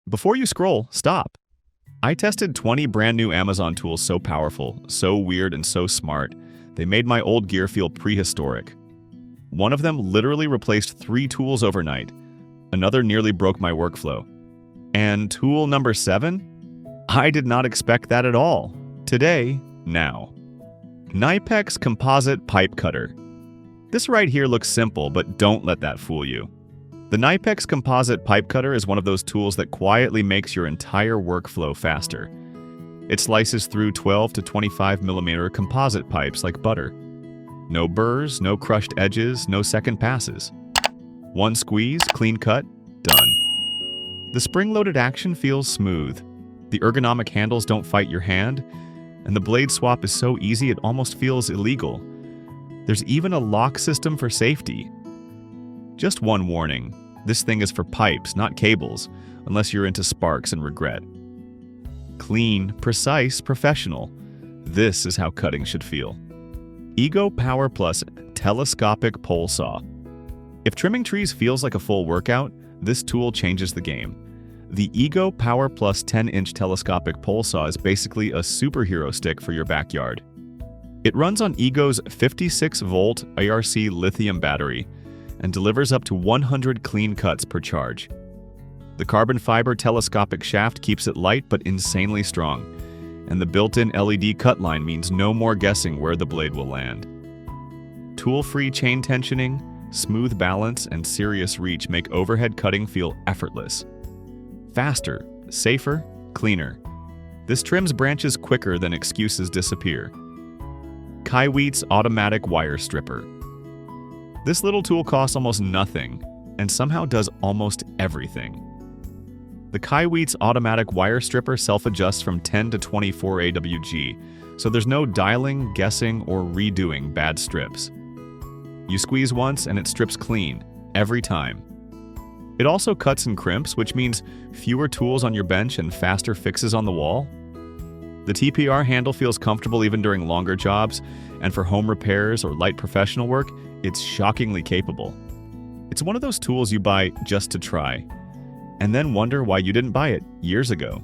Before you scroll, stop. I tested 20 brand new Amazon tools so powerful, so weird, and so smart, they made my old gear feel prehistoric. One of them literally replaced 3 tools overnight. Another nearly broke my workflow. And tool number 7? I did not expect that at all. Today, now. KNIPEX Composite Pipe Cutter. This right here looks simple, but don't let that fool you. The KNIPEX Composite Pipe Cutter is one of those tools that quietly makes your entire workflow faster. It slices through 12 to 25 millimeter composite pipes like butter. No burrs, no crushed edges, no second passes. One squeeze, clean cut, done. The spring-loaded action feels smooth. The ergonomic handles don't fight your hand, and the blade swap is so easy it almost feels illegal. There's even a lock system for safety. Just one warning, this thing is for pipes, not cables, unless you're into sparks and regret. Clean, precise, professional. This is how cutting should feel. Ego Power Plus Telescopic Pole Saw. If trimming trees feels like a full workout, this tool changes the game. The Ego Power Plus 10-inch telescopic pole saw is basically a superhero stick for your backyard. It runs on Ego's 56-volt ARC lithium battery and delivers up to 100 clean cuts per charge. The carbon fiber telescopic shaft keeps it light but insanely strong, and the built-in LED cut line means no more guessing where the blade will land. Tool-free chain tensioning, smooth balance, and serious reach make overhead cutting feel effortless. Faster, safer, cleaner. This trims branches quicker than excuses disappear. Kaiweets Automatic Wire Stripper. This little tool costs almost nothing and somehow does almost everything. The Kaiweets Automatic Wire Stripper self-adjusts from 10 to 24 AWG, so there's no dialing, guessing, or redoing bad strips. You squeeze once and it strips clean, every time. It also cuts and crimps, which means fewer tools on your bench and faster fixes on the wall. The TPR handle feels comfortable even during longer jobs, and for home repairs or light professional work, it's shockingly capable. It's one of those tools you buy just to try, and then wonder why you didn't buy it years ago.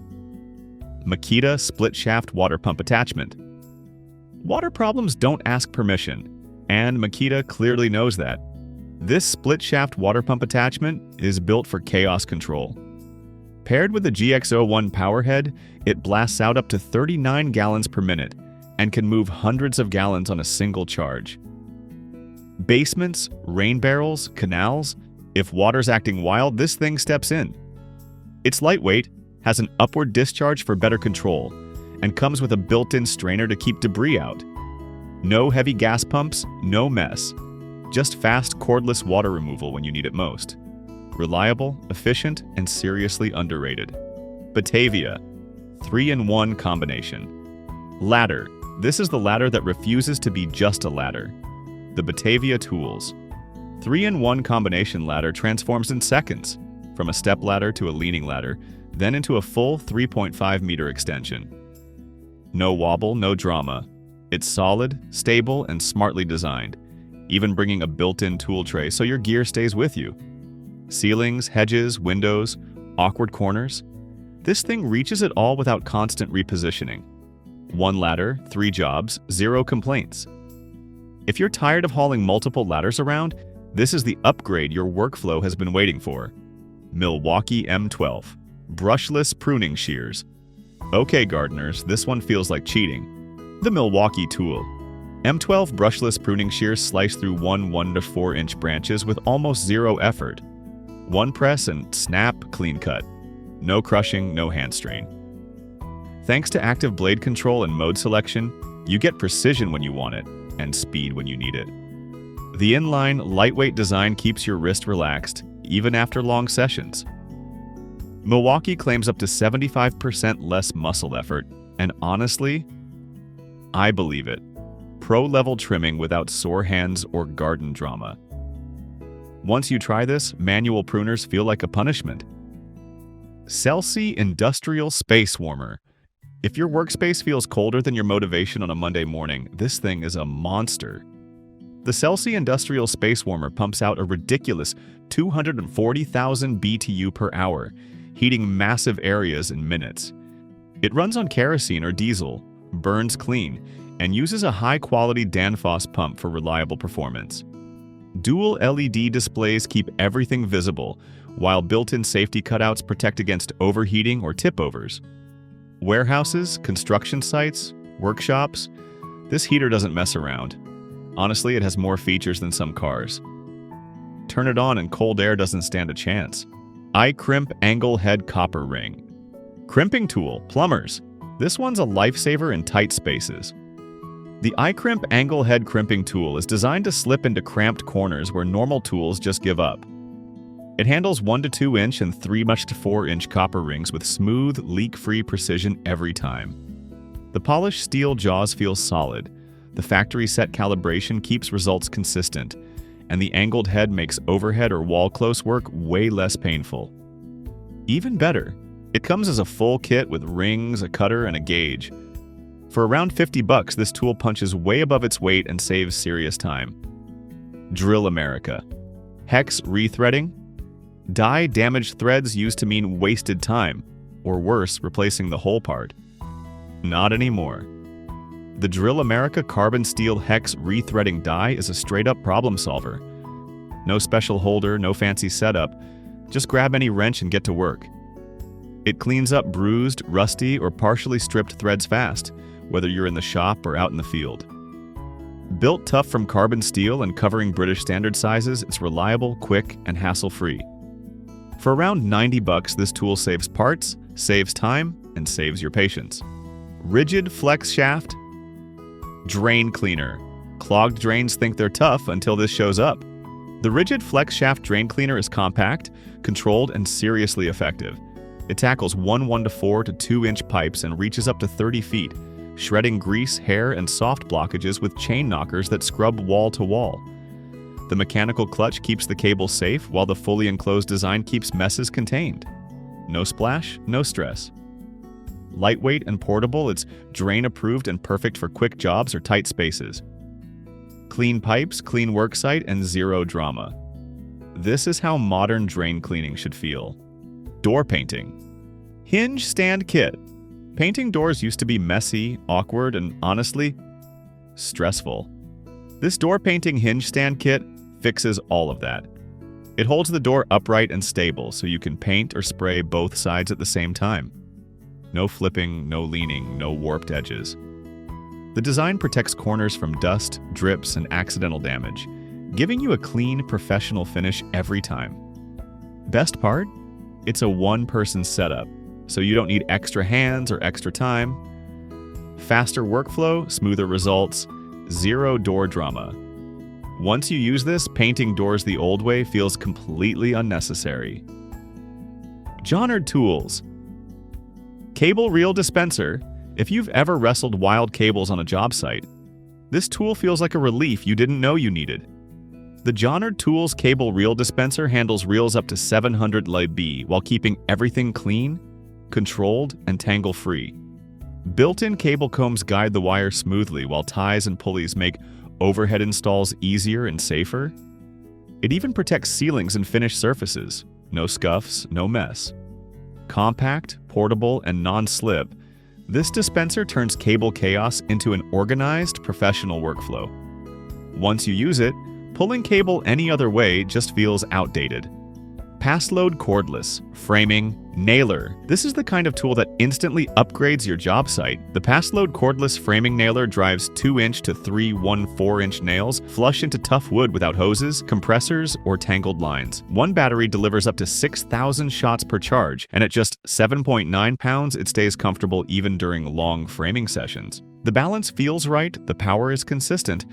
Makita Split Shaft Water Pump Attachment. Water problems don't ask permission, and Makita clearly knows that. This split shaft water pump attachment is built for chaos control. Paired with the GX01 power head, it blasts out up to 39 gallons per minute and can move hundreds of gallons on a single charge. Basements, rain barrels, canals, if water's acting wild, this thing steps in. It's lightweight, has an upward discharge for better control, and comes with a built-in strainer to keep debris out. No heavy gas pumps, no mess. Just fast cordless water removal when you need it most. Reliable, efficient, and seriously underrated. Batavia, 3-in-1 combination. Ladder. This is the ladder that refuses to be just a ladder. The Batavia Tools. 3-in-1 combination ladder transforms in seconds, from a step ladder to a leaning ladder, then into a full 3.5 meter extension. No wobble, no drama. It's solid, stable, and smartly designed, even bringing a built-in tool tray so your gear stays with you. Ceilings, hedges, windows, awkward corners. This thing reaches it all without constant repositioning. One ladder, 3 jobs, 0 complaints. If you're tired of hauling multiple ladders around, this is the upgrade your workflow has been waiting for. Milwaukee M12. Brushless Pruning Shears. Okay, gardeners, this one feels like cheating. The Milwaukee tool. M12 brushless pruning shears slice through 1 to 4 inch branches with almost 0 effort. One press and snap, clean cut. No crushing, no hand strain. Thanks to active blade control and mode selection, you get precision when you want it, and speed when you need it. The inline, lightweight design keeps your wrist relaxed, even after long sessions. Milwaukee claims up to 75% less muscle effort, and honestly, I believe it. Pro-level trimming without sore hands or garden drama. Once you try this, manual pruners feel like a punishment. Celcy Industrial Space Warmer. If your workspace feels colder than your motivation on a Monday morning, this thing is a monster. The Celcy Industrial Space Warmer pumps out a ridiculous 240,000 BTU per hour, heating massive areas in minutes. It runs on kerosene or diesel, burns clean, and uses a high-quality Danfoss pump for reliable performance. Dual LED displays keep everything visible, while built-in safety cutouts protect against overheating or tip-overs. Warehouses, construction sites, workshops, this heater doesn't mess around. Honestly, it has more features than some cars. Turn it on and cold air doesn't stand a chance. iCrimp Angle Head Copper Ring. Crimping tool, plumbers. This one's a lifesaver in tight spaces. The iCrimp Angle Head Crimping tool is designed to slip into cramped corners where normal tools just give up. It handles 1 to 2 inch and 3 to 4 inch copper rings with smooth, leak-free precision every time. The polished steel jaws feel solid, the factory-set calibration keeps results consistent, and the angled head makes overhead or wall-close work way less painful. Even better, it comes as a full kit with rings, a cutter, and a gauge. For around $50, this tool punches way above its weight and saves serious time. Drill America. Hex Rethreading. Die damaged threads used to mean wasted time, or worse, replacing the whole part. Not anymore. The Drill America carbon steel hex rethreading die is a straight-up problem solver. No special holder, no fancy setup, just grab any wrench and get to work. It cleans up bruised, rusty, or partially stripped threads fast, whether you're in the shop or out in the field. Built tough from carbon steel and covering British standard sizes, it's reliable, quick, and hassle-free. For around $90, this tool saves parts, saves time, and saves your patience. RIDGID Flex Shaft. Drain Cleaner. Clogged drains think they're tough until this shows up. The RIDGID Flex Shaft Drain Cleaner is compact, controlled, and seriously effective. It tackles 1 to 4 to 2 inch pipes and reaches up to 30 feet, shredding grease, hair, and soft blockages with chain knockers that scrub wall to wall. The mechanical clutch keeps the cable safe, while the fully enclosed design keeps messes contained. No splash, no stress. Lightweight and portable, it's drain-approved and perfect for quick jobs or tight spaces. Clean pipes, clean worksite, and zero drama. This is how modern drain cleaning should feel. Door painting. Hinge stand kit. Painting doors used to be messy, awkward, and honestly, stressful. This door painting hinge stand kit fixes all of that. It holds the door upright and stable so you can paint or spray both sides at the same time. No flipping, no leaning, no warped edges. The design protects corners from dust, drips, and accidental damage, giving you a clean, professional finish every time. Best part? It's a one-person setup, so you don't need extra hands or extra time. Faster workflow, smoother results, zero door drama. Once you use this, painting doors the old way feels completely unnecessary. Jonard Tools. Cable Reel Dispenser. If you've ever wrestled wild cables on a job site, this tool feels like a relief you didn't know you needed. The Jonard Tools Cable Reel Dispenser handles reels up to 700 lb while keeping everything clean, controlled, and tangle-free. Built-in cable combs guide the wire smoothly, while ties and pulleys make overhead installs easier and safer. It even protects ceilings and finished surfaces. No scuffs, no mess. Compact, portable, and non-slip, this dispenser turns cable chaos into an organized, professional workflow. Once you use it, pulling cable any other way just feels outdated. Paslode Cordless, Framing, Nailer. This is the kind of tool that instantly upgrades your job site. The Paslode Cordless Framing Nailer drives 2-inch to 3 1/4-inch nails flush into tough wood without hoses, compressors, or tangled lines. One battery delivers up to 6,000 shots per charge, and at just 7.9 pounds, it stays comfortable even during long framing sessions. The balance feels right, the power is consistent,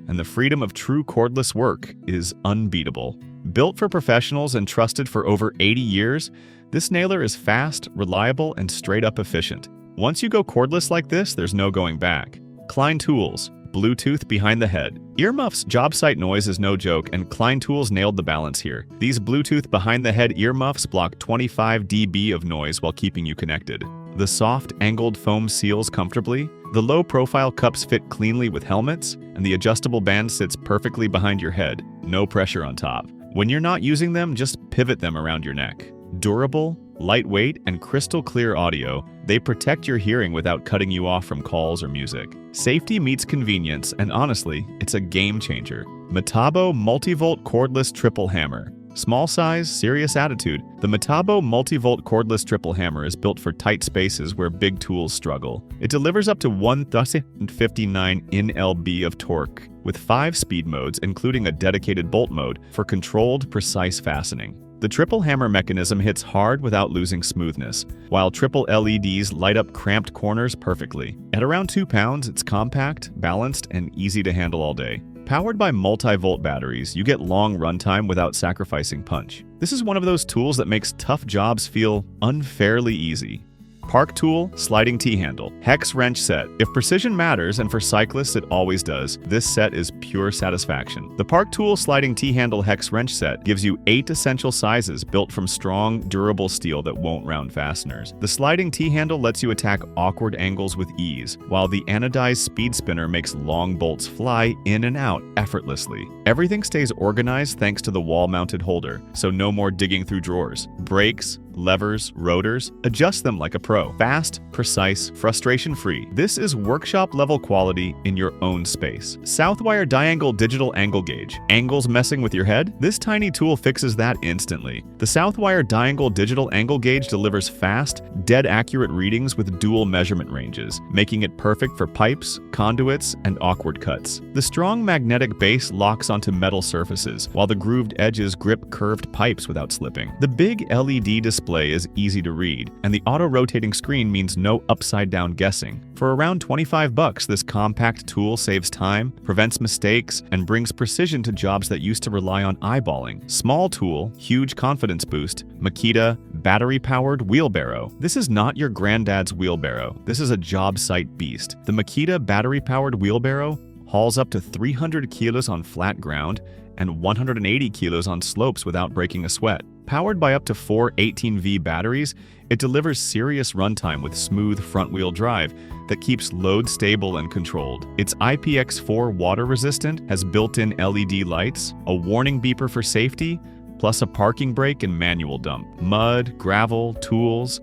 and the freedom of true cordless work is unbeatable. Built for professionals and trusted for over 80 years, this nailer is fast, reliable, and straight-up efficient. Once you go cordless like this, there's no going back. Klein Tools. Bluetooth behind the head. Earmuffs job site noise is no joke, and Klein Tools nailed the balance here. These Bluetooth behind-the-head earmuffs block 25 dB of noise while keeping you connected. The soft, angled foam seals comfortably, the low-profile cups fit cleanly with helmets, and the adjustable band sits perfectly behind your head. No pressure on top. When you're not using them, just pivot them around your neck. Durable, Lightweight and crystal clear audio, they protect your hearing without cutting you off from calls or music. Safety meets convenience, and honestly, it's a game changer. Metabo MultiVolt Cordless Triple Hammer. Small size, serious attitude. The Metabo MultiVolt Cordless Triple Hammer is built for tight spaces where big tools struggle. It delivers up to 1,059 Nlb of torque, with 5 speed modes including a dedicated bolt mode for controlled, precise fastening. The triple hammer mechanism hits hard without losing smoothness, while triple LEDs light up cramped corners perfectly. At around 2 pounds, it's compact, balanced, and easy to handle all day. Powered by multi-volt batteries, you get long runtime without sacrificing punch. This is one of those tools that makes tough jobs feel unfairly easy. Park tool, sliding T-handle, hex wrench set. If precision matters, and for cyclists it always does, this set is pure satisfaction. The Park tool sliding T-handle hex wrench set gives you 8 essential sizes built from strong, durable steel that won't round fasteners. The sliding T-handle lets you attack awkward angles with ease, while the anodized speed spinner makes long bolts fly in and out effortlessly. Everything stays organized thanks to the wall-mounted holder, so no more digging through drawers. Brakes, levers, rotors, adjust them like a pro. Fast, precise, frustration-free. This is workshop-level quality in your own space. Southwire Diangle Digital Angle Gauge. Angles messing with your head? This tiny tool fixes that instantly. The Southwire Diangle Digital Angle Gauge delivers fast, dead-accurate readings with dual measurement ranges, making it perfect for pipes, conduits, and awkward cuts. The strong magnetic base locks onto metal surfaces, while the grooved edges grip curved pipes without slipping. The big LED display is easy to read, and the auto-rotating screen means no upside-down guessing. For around $25, this compact tool saves time, prevents mistakes, and brings precision to jobs that used to rely on eyeballing. Small tool, huge confidence boost. Makita, battery-powered wheelbarrow. This is not your granddad's wheelbarrow. This is a job site beast. The Makita battery-powered wheelbarrow hauls up to 300 kilos on flat ground and 180 kilos on slopes without breaking a sweat. Powered by up to 4 18V batteries, it delivers serious runtime with smooth front-wheel drive that keeps load stable and controlled. Its IPX4 water-resistant, has built-in LED lights, a warning beeper for safety, plus a parking brake and manual dump. Mud, gravel, tools.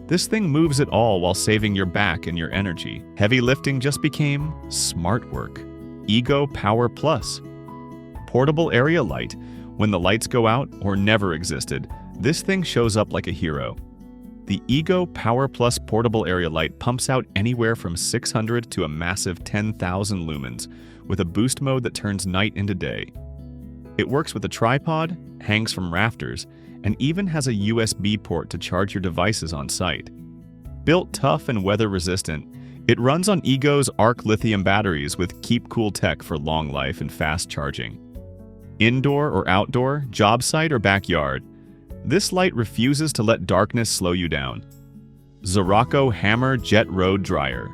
This thing moves it all while saving your back and your energy. Heavy lifting just became smart work. Ego Power Plus. Portable area light. When the lights go out or never existed, this thing shows up like a hero. The Ego Power Plus portable area light pumps out anywhere from 600 to a massive 10,000 lumens, with a boost mode that turns night into day. It works with a tripod, hangs from rafters, and even has a USB port to charge your devices on site. Built tough and weather-resistant, it runs on Ego's Arc lithium batteries with Keep Cool tech for long life and fast charging. Indoor or outdoor, job site or backyard, this light refuses to let darkness slow you down. Zirocco Hammer Jet Road Dryer.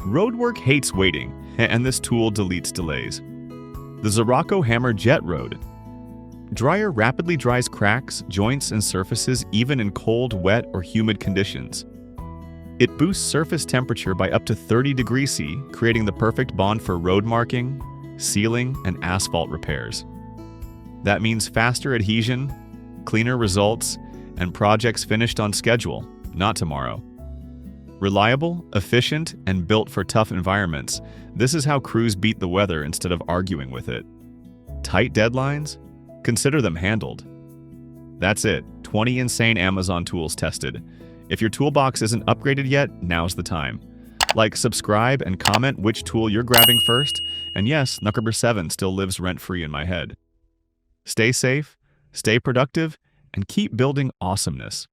Roadwork hates waiting, and this tool deletes delays. The Zirocco Hammer Jet Road Dryer rapidly dries cracks, joints, and surfaces even in cold, wet, or humid conditions. It boosts surface temperature by up to 30 degrees C, creating the perfect bond for road marking, sealing, and asphalt repairs. That means faster adhesion, cleaner results, and projects finished on schedule, not tomorrow. Reliable, efficient, and built for tough environments, this is how crews beat the weather instead of arguing with it. Tight deadlines? Consider them handled. That's it, 20 insane Amazon tools tested. If your toolbox isn't upgraded yet, now's the time. Like, subscribe, and comment which tool you're grabbing first, and yes, Number 7 still lives rent-free in my head. Stay safe, stay productive, and keep building awesomeness.